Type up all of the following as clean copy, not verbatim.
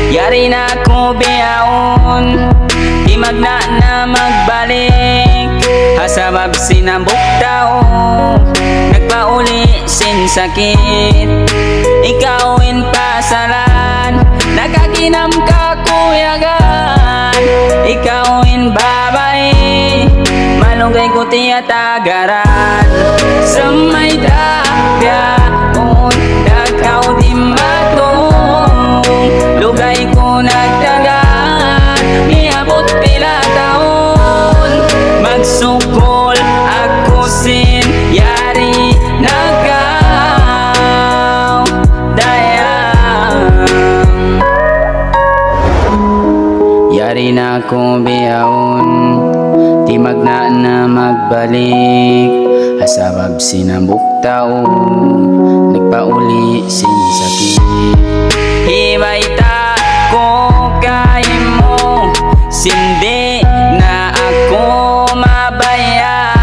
Yari na ko beyaon, di magna na magbalik. Hasabab sinambok tao, nagpauli sin sakit. Ikawin pasalan, nakakinam ka kuyagan. Ikawin babae, malugay ko tiya tagaran. Sa may dapyaon, dakaw di matong, lugay ko nagdagan. Iabot pila taon, magsukol ako sin yari nagaw dayang. Yari na ko beyaon, di magna na magbalik. Hasabab sinambok tao, nagpauli sin sakit. Hibay ta ko kay mo, sindi na ako mabaya.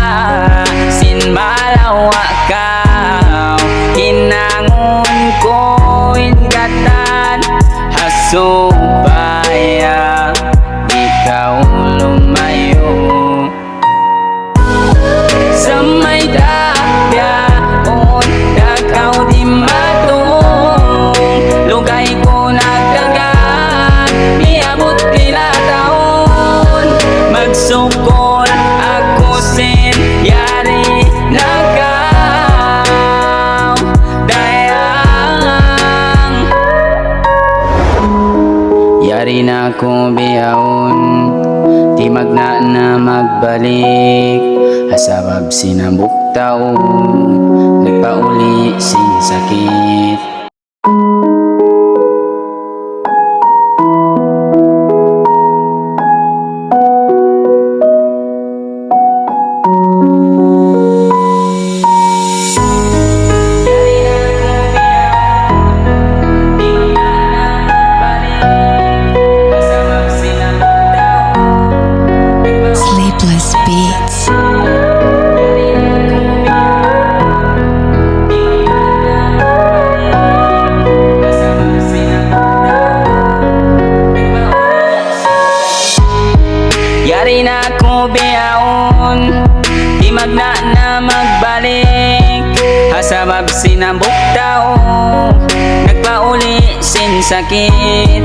Sin malawa ka, hinangon ko ingatan. Hasubaya, ikaw lumayo. Sa may dapyaon, dakaw di matong, lugay ko nagdagan. Iabot pila taon, magsukol ako sin yari nagaw dayang. Yari na ko beyaon, di magna na magbalik. Hasabab sinambok tao, nagpauli sin sakit. Sleepless Beats. Yari na ko beyaon, di magna na magbalik. Hasabab sinambok tao, nagpauli sin sakit.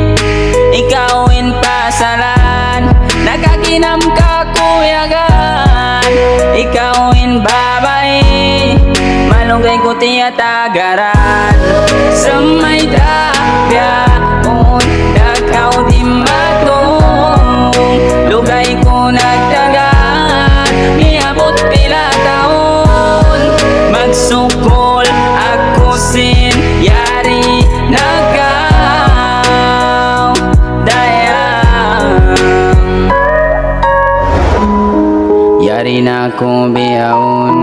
Ikawin pasalan, nakakinam ka kuyagan. Ikawin babae, malugay ko tiya tagaran. Sa may dapyaon, dakaw di matong, lugay ko nagdagan. Iabot pila taon, magsukol ako sin yari nagaw dayang. Yari na ko beyaon,